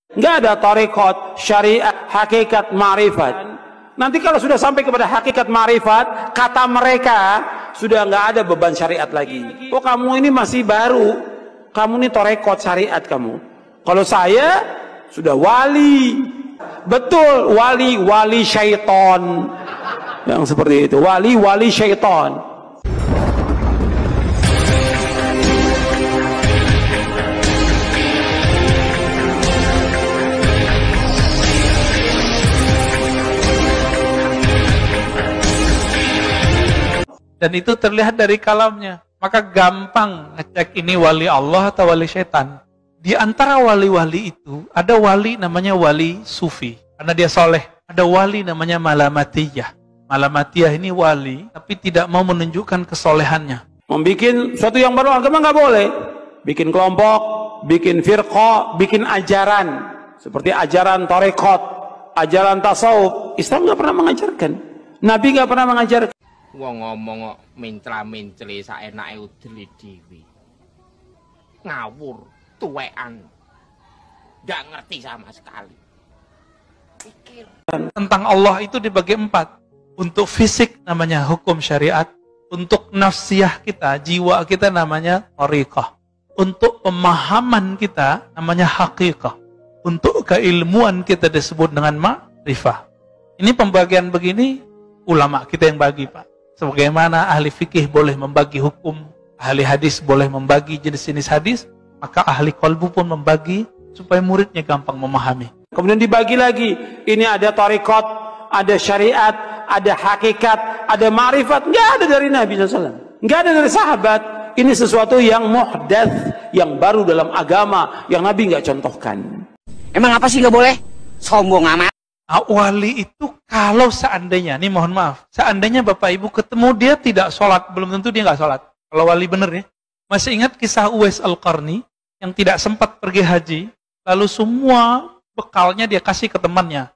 Nggak ada tarekat, syariat, hakikat, ma'rifat. Nanti kalau sudah sampai kepada hakikat ma'rifat, kata mereka sudah nggak ada beban syariat lagi. Oh, kamu ini masih baru, kamu ini tarekat syariat kamu. Kalau saya sudah wali, betul, wali syaitan, yang seperti itu, wali syaitan. Dan itu terlihat dari kalamnya. Maka gampang ngecek ini wali Allah atau wali syaitan. Di antara wali-wali itu, ada wali namanya wali sufi. Karena dia soleh. Ada wali namanya malamatiyah. Malamatiyah ini wali, tapi tidak mau menunjukkan kesolehannya. Membikin suatu yang baru agama nggak boleh. Bikin kelompok, bikin firqah, bikin ajaran. Seperti ajaran tarekat, ajaran tasawuf. Islam nggak pernah mengajarkan. Nabi nggak pernah mengajarkan. Wong ngomong mintra-mintri saenake udeli dhewe. Ngawur, tuwekan. Nggak ngerti sama sekali. Pikir. Tentang Allah itu dibagi 4. Untuk fisik namanya hukum syariat. Untuk nafsiyah kita, jiwa kita namanya thariqah. Untuk pemahaman kita namanya haqiqah. Untuk keilmuan kita disebut dengan ma'rifah. Ini pembagian begini ulama kita yang bagi, Pak. Sebagaimana ahli fikih boleh membagi hukum, ahli hadis boleh membagi jenis-jenis hadis, maka ahli qalbu pun membagi supaya muridnya gampang memahami. Kemudian dibagi lagi, ini ada tarekat, ada syariat, ada hakikat, ada ma'rifat. Nggak ada dari Nabi SAW, nggak ada dari sahabat. Ini sesuatu yang muhdats, yang baru dalam agama, yang Nabi nggak contohkan. Emang apa sih nggak boleh? Sombong amat. Wali itu kalau seandainya, nih mohon maaf, seandainya Bapak Ibu ketemu dia tidak sholat, belum tentu dia nggak sholat. Kalau wali bener ya. Masih ingat kisah Uwais Al-Qarni yang tidak sempat pergi haji, lalu semua bekalnya dia kasih ke temannya.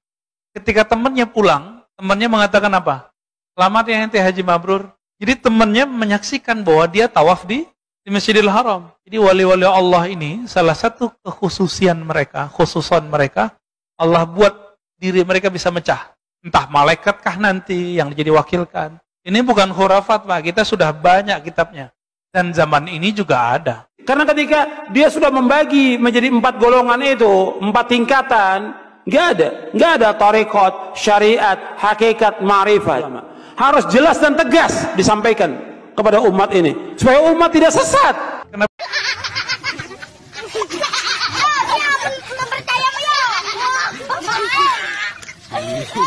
Ketika temannya pulang, temannya mengatakan apa? Selamat ya ente haji mabrur. Jadi temannya menyaksikan bahwa dia tawaf di Masjidil Haram. Jadi wali-wali Allah ini salah satu khususan mereka, Allah buat diri mereka bisa mecah. Entah malaikat kah nanti yang jadi wakilkan. Ini bukan khurafat, Pak. Kita sudah banyak kitabnya. Dan zaman ini juga ada. Karena ketika dia sudah membagi menjadi 4 golongan itu, 4 tingkatan, nggak ada tarekat, syariat, hakikat, ma'rifat. Harus jelas dan tegas disampaikan kepada umat ini. Supaya umat tidak sesat. Kenapa?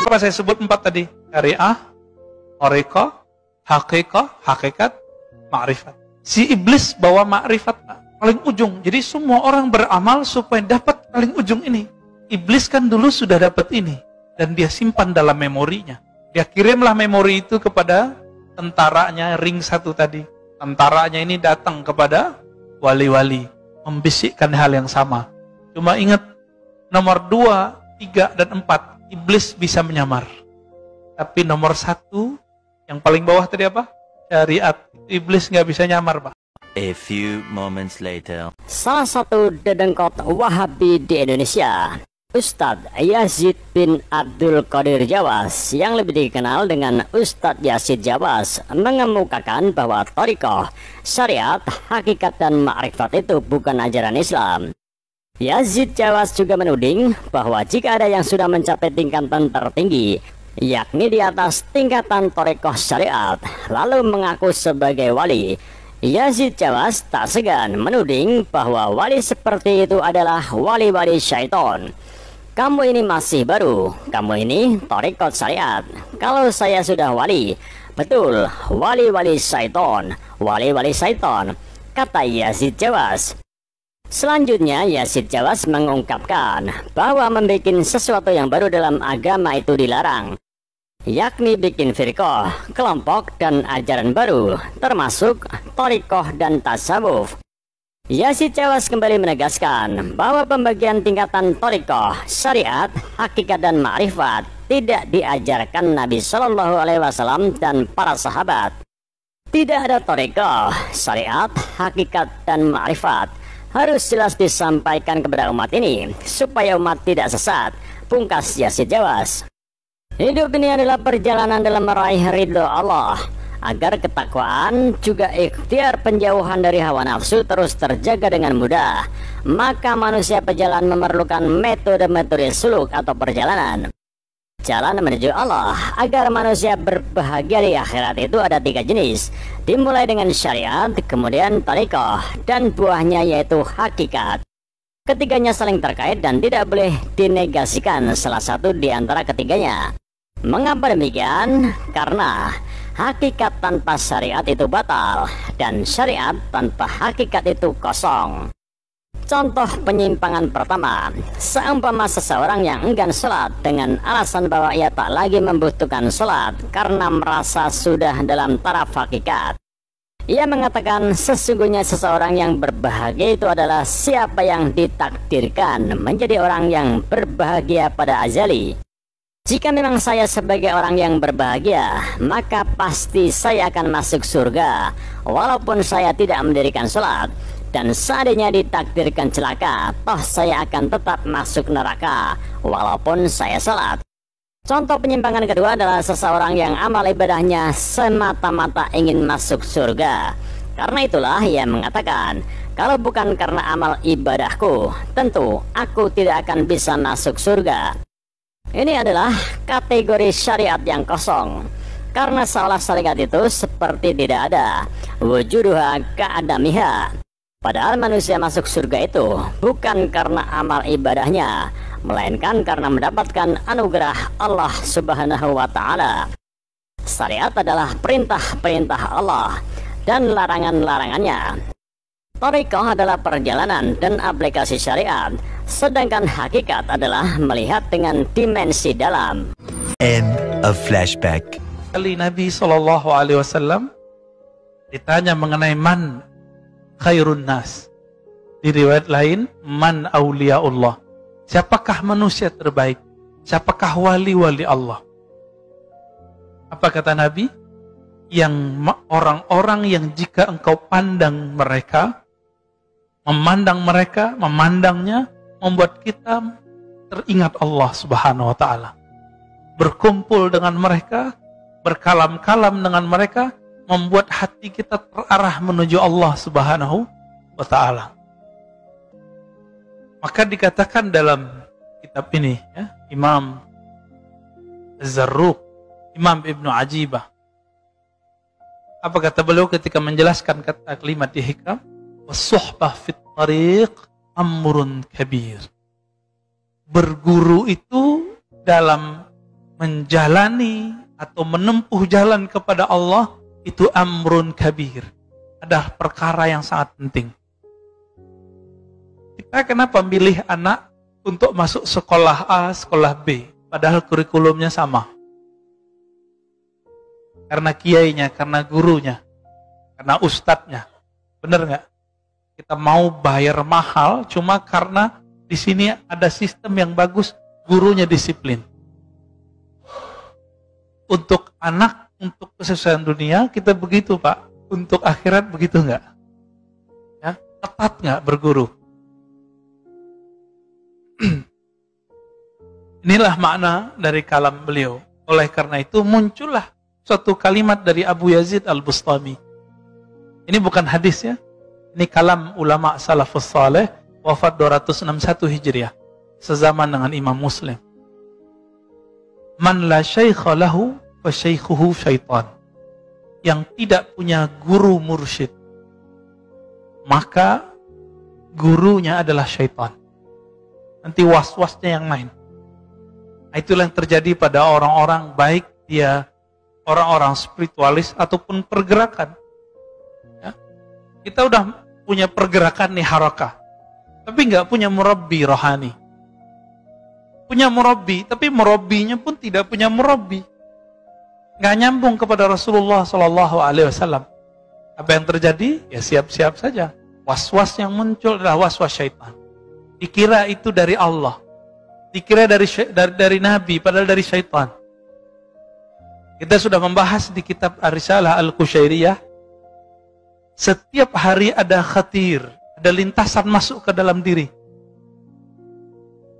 Apa saya sebut 4 tadi? Syariah, tarekat, hakikat, ma'rifat. Si iblis bawa ma'rifat, paling ujung. Jadi semua orang beramal supaya dapat paling ujung ini. Iblis kan dulu sudah dapat ini. Dan dia simpan dalam memorinya. Dia kirimlah memori itu kepada tentaranya, ring 1 tadi. Tentaranya ini datang kepada wali-wali. Membisikkan hal yang sama. Cuma ingat, nomor 2, 3, dan 4. Iblis bisa menyamar. Tapi nomor 1, yang paling bawah tadi apa? Syariat. Iblis nggak bisa nyamar, Pak. A few moments later. Salah satu dedengkot Wahabi di Indonesia, Ustadz Yazid bin Abdul Qadir Jawas, yang lebih dikenal dengan Ustadz Yazid Jawas, mengemukakan bahwa thariqah, syariat, hakikat, dan ma'rifat itu bukan ajaran Islam. Yazid Jawas juga menuding bahwa jika ada yang sudah mencapai tingkatan tertinggi, yakni di atas tingkatan thariqah syariat, lalu mengaku sebagai wali, Yazid Jawas tak segan menuding bahwa wali seperti itu adalah wali-wali syaitan. Kamu ini masih baru, kamu ini thariqah syariat. Kalau saya sudah wali, betul, wali-wali syaitan, kata Yazid Jawas. Selanjutnya, Yazid Jawas mengungkapkan bahwa membuat sesuatu yang baru dalam agama itu dilarang, yakni bikin firqah, kelompok, dan ajaran baru, termasuk thariqah dan tasawuf. Yazid Jawas kembali menegaskan bahwa pembagian tingkatan thariqah, syariat, hakikat, dan ma'rifat tidak diajarkan Nabi Shallallahu Alaihi Wasallam dan para sahabat. Tidak ada thariqah, syariat, hakikat, dan ma'rifat. harus jelas disampaikan kepada umat ini supaya umat tidak sesat. Pungkas Yazid Jawas. Hidup ini adalah perjalanan dalam meraih ridho Allah, agar ketakwaan juga ikhtiar penjauhan dari hawa nafsu terus terjaga dengan mudah. Maka manusia pejalan memerlukan metode-metode suluk atau perjalanan jalan menuju Allah. Agar manusia berbahagia di akhirat itu ada 3 jenis, dimulai dengan syariat, kemudian tariqah, dan buahnya yaitu hakikat. Ketiganya saling terkait dan tidak boleh dinegasikan salah satu di antara ketiganya. Mengapa demikian? Karena hakikat tanpa syariat itu batal, dan syariat tanpa hakikat itu kosong. Contoh penyimpangan pertama, seumpama seseorang yang enggan sholat dengan alasan bahwa ia tak lagi membutuhkan sholat karena merasa sudah dalam taraf hakikat. Ia mengatakan sesungguhnya seseorang yang berbahagia itu adalah siapa yang ditakdirkan menjadi orang yang berbahagia pada azali. Jika memang saya sebagai orang yang berbahagia, maka pasti saya akan masuk surga walaupun saya tidak mendirikan sholat. Dan seandainya ditakdirkan celaka, toh saya akan tetap masuk neraka walaupun saya sholat. Contoh penyimpangan kedua adalah seseorang yang amal ibadahnya semata-mata ingin masuk surga. Karena itulah ia mengatakan, kalau bukan karena amal ibadahku, tentu aku tidak akan bisa masuk surga. Ini adalah kategori syariat yang kosong, karena seolah syariat itu seperti tidak ada, wujuduha ka'adamiha. Padahal manusia masuk surga itu bukan karena amal ibadahnya, melainkan karena mendapatkan anugerah Allah Subhanahu wa Ta'ala. Syariat adalah perintah-perintah Allah dan larangan-larangannya. Thariqah adalah perjalanan dan aplikasi syariat, sedangkan hakikat adalah melihat dengan dimensi dalam. End of flashback. Kali Nabi SAW ditanya mengenai man khairun nas. Di riwayat lain, man awliyaullah. Siapakah manusia terbaik? Siapakah wali-wali Allah? Apa kata Nabi? Yang orang-orang yang jika engkau pandang mereka, memandangnya, membuat kita teringat Allah Subhanahu wa Ta'ala. Berkumpul dengan mereka, berkalam-kalam dengan mereka, membuat hati kita terarah menuju Allah Subhanahu wa Ta'ala. Maka dikatakan dalam kitab ini, ya, Imam Az-Zarruq, Imam Ibnu Ajibah, apa kata beliau ketika menjelaskan kata kalimat di hikam? Wasuhbah fit tariq amrun kabir. Berguru itu dalam menjalani atau menempuh jalan kepada Allah itu amrun kabir. Ada perkara yang sangat penting. Kita kenapa milih anak untuk masuk sekolah A, sekolah B, padahal kurikulumnya sama? Karena kiainya, karena gurunya, karena ustadznya. Benar nggak? Kita mau bayar mahal cuma karena di sini ada sistem yang bagus, gurunya disiplin. Untuk anak, untuk kesesuaian dunia, kita begitu Pak. Untuk akhirat begitu nggak? Ya, ketat nggak berguru? Inilah makna dari kalam beliau. Oleh karena itu muncullah suatu kalimat dari Abu Yazid Al-Bustami. Ini bukan hadis ya. Ini kalam ulama salafus saleh, wafat 261 Hijriah, sezaman dengan Imam Muslim. Man la syaikha lahu fa syaikhuhu syaitan. Yang tidak punya guru mursyid, maka gurunya adalah syaitan. Nanti was-wasnya yang lain. Itulah yang terjadi pada orang-orang, baik dia orang-orang spiritualis ataupun pergerakan. Ya. Kita udah punya pergerakan nih harakah, tapi nggak punya murabbi rohani. Punya murabbi, tapi murabbinya pun tidak punya murabbi. Nggak nyambung kepada Rasulullah SAW. Apa yang terjadi? Ya siap-siap saja. Was-was yang muncul adalah was-was syaitan. Dikira itu dari Allah, dikira dari Nabi, padahal dari syaitan. Kita sudah membahas di kitab Ar-Risalah Al-Qushairiyah. Setiap hari ada khatir, ada lintasan masuk ke dalam diri.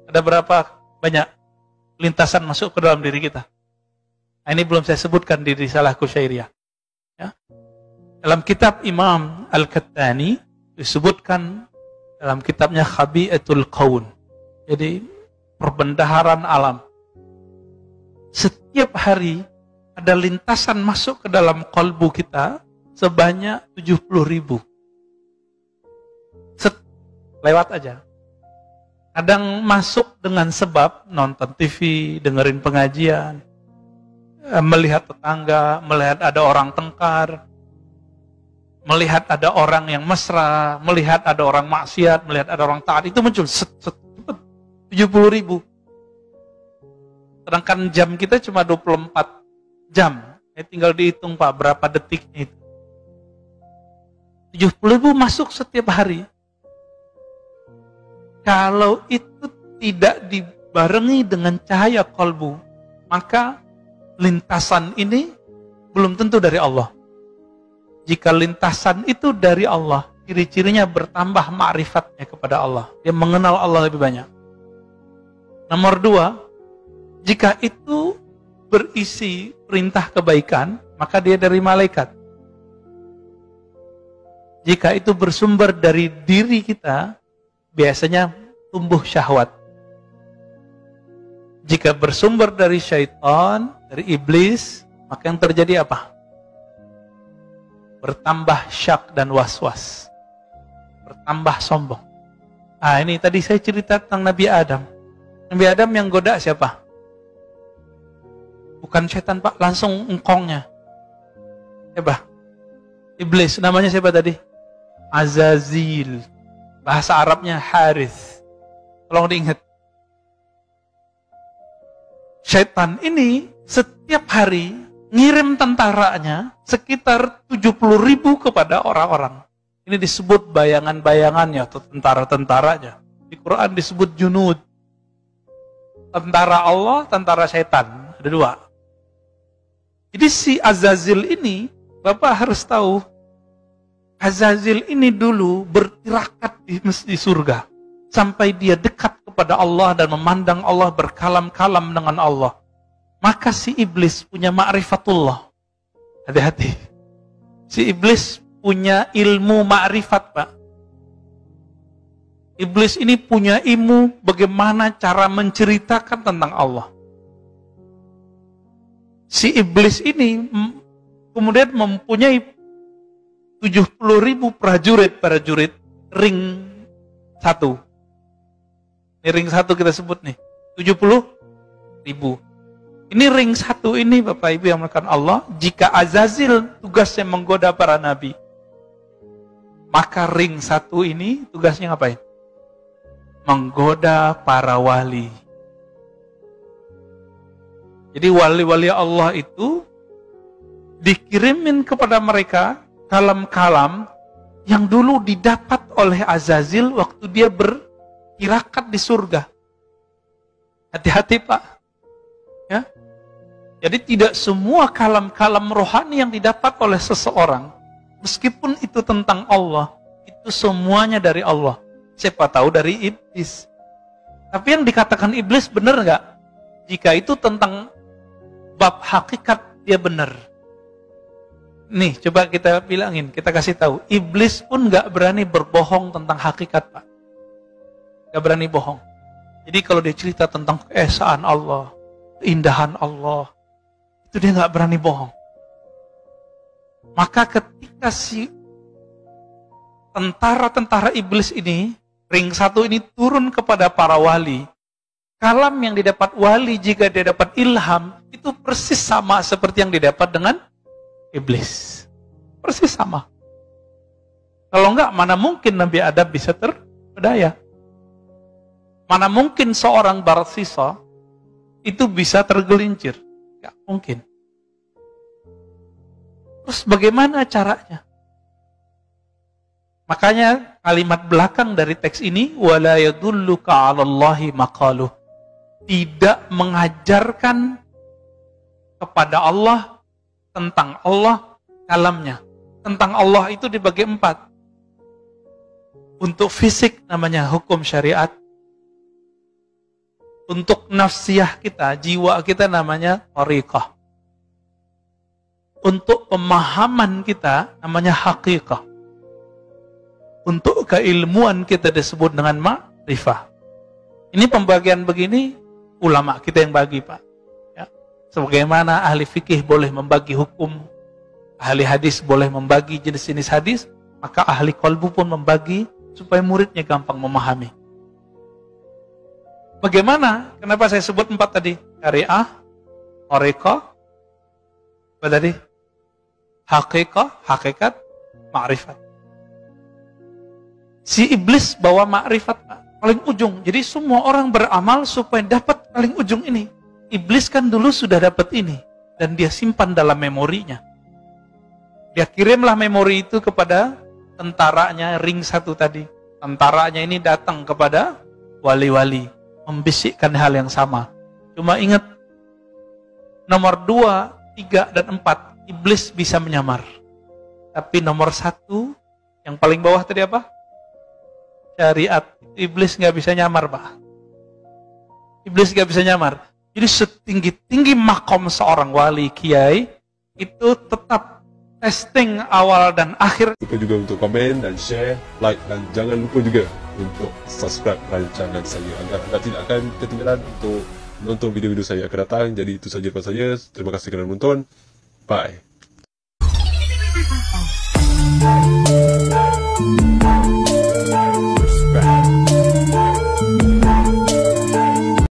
Ada berapa banyak lintasan masuk ke dalam diri kita? Nah, ini belum saya sebutkan di Risalah Kusyairiyah. Ya. Dalam kitab Imam Al-Kattani disebutkan dalam kitabnya Khabi'atul Qaun. Jadi perbendaharaan alam. Setiap hari ada lintasan masuk ke dalam kalbu kita sebanyak 70.000. Lewat aja. Kadang masuk dengan sebab nonton TV, dengerin pengajian, melihat tetangga, melihat ada orang tengkar, melihat ada orang yang mesra, melihat ada orang maksiat, melihat ada orang taat, itu muncul 70.000. Sedangkan jam kita cuma 24 jam. Tinggal dihitung Pak, berapa detiknya itu. 70.000 masuk setiap hari. Kalau itu tidak dibarengi dengan cahaya kalbu, maka lintasan ini belum tentu dari Allah. Jika lintasan itu dari Allah, ciri-cirinya bertambah ma'rifatnya kepada Allah. Dia mengenal Allah lebih banyak. Nomor 2, jika itu berisi perintah kebaikan, maka dia dari malaikat. Jika itu bersumber dari diri kita, biasanya tumbuh syahwat. Jika bersumber dari syaitan, dari iblis, maka yang terjadi apa? Bertambah syak dan was-was. Bertambah sombong. Ah, ini tadi saya cerita tentang Nabi Adam. Nabi Adam yang goda siapa? Bukan setan Pak, langsung engkongnya. Siapa? Iblis, namanya siapa tadi? Azazil. Bahasa Arabnya Harith. Tolong diingat. Setan ini setiap hari ngirim tentaranya sekitar 70.000 kepada orang-orang. Ini disebut bayangan-bayangannya atau tentara-tentaranya. Di Quran disebut junud. Tentara Allah, tentara setan. Ada 2. Jadi si Azazil ini, Bapak harus tahu, Azazil ini dulu bertirakat di surga. Sampai dia dekat kepada Allah dan memandang Allah, berkalam-kalam dengan Allah. Maka si iblis punya ma'rifatullah. Hati-hati. Si iblis punya ilmu ma'rifat, Pak. Iblis ini punya ilmu bagaimana cara menceritakan tentang Allah. Si iblis ini kemudian mempunyai 70.000 prajurit ring 1. Ini ring 1 kita sebut nih. 70.000. Ini ring 1 ini Bapak Ibu yang melakukan Allah. Jika Azazil tugasnya menggoda para nabi, maka ring 1 ini tugasnya ngapain? Menggoda para wali. Jadi wali-wali Allah itu dikirimin kepada mereka kalam-kalam yang dulu didapat oleh Azazil waktu dia bertirakat di surga. Hati-hati Pak. Ya. Jadi tidak semua kalam-kalam rohani yang didapat oleh seseorang, meskipun itu tentang Allah, itu semuanya dari Allah. Siapa tahu dari iblis. Tapi yang dikatakan iblis benar nggak? Jika itu tentang bab hakikat, dia benar. Nih, coba kita bilangin, kita kasih tahu. Iblis pun nggak berani berbohong tentang hakikat, Pak. Nggak berani bohong. Jadi kalau dia cerita tentang keesaan Allah, keindahan Allah, itu dia nggak berani bohong. Maka ketika si tentara-tentara iblis ini, ring 1 ini turun kepada para wali, kalam yang didapat wali jika dia dapat ilham, itu persis sama seperti yang didapat dengan iblis. Persis sama. Kalau enggak, mana mungkin Nabi Adam bisa terpedaya? Mana mungkin seorang Barsisa itu bisa tergelincir? Enggak mungkin. Terus bagaimana caranya? Makanya kalimat belakang dari teks ini, wala yadulluka 'alallahi maqaluh. Tidak mengajarkan kepada Allah tentang Allah kalamnya. Tentang Allah itu dibagi 4. Untuk fisik namanya hukum syariat. Untuk nafsiyah kita, jiwa kita namanya thariqah. Untuk pemahaman kita namanya haqiqah. Untuk keilmuan kita disebut dengan ma'rifah. Ini pembagian begini, ulama kita yang bagi, Pak. Ya. Sebagaimana ahli fikih boleh membagi hukum, ahli hadis boleh membagi jenis-jenis hadis, maka ahli qalbu pun membagi supaya muridnya gampang memahami. Bagaimana? Kenapa saya sebut 4 tadi? Syariah, thariqah, apa tadi? Haqiqah, hakikat, ma'rifat. Si iblis bawa ma'rifat, Pak, paling ujung. Jadi semua orang beramal supaya dapat paling ujung ini. Iblis kan dulu sudah dapat ini dan dia simpan dalam memorinya. Dia kirimlah memori itu kepada tentaranya ring 1 tadi. Tentaranya ini datang kepada wali-wali, membisikkan hal yang sama. Cuma ingat, nomor 2, 3, dan 4, iblis bisa menyamar. Tapi nomor 1, yang paling bawah tadi apa? Syariat. Iblis nggak bisa nyamar, Pak. Iblis nggak bisa nyamar. Jadi setinggi-tinggi makom seorang wali, kiai, itu tetap testing awal dan akhir. Lupa juga untuk komen dan share, like, dan jangan lupa juga untuk subscribe rancangan saya agar anda tidak akan ketinggalan untuk menonton video-video saya akan datang. Jadi itu saja daripada saya. Terima kasih kerana menonton. Bye.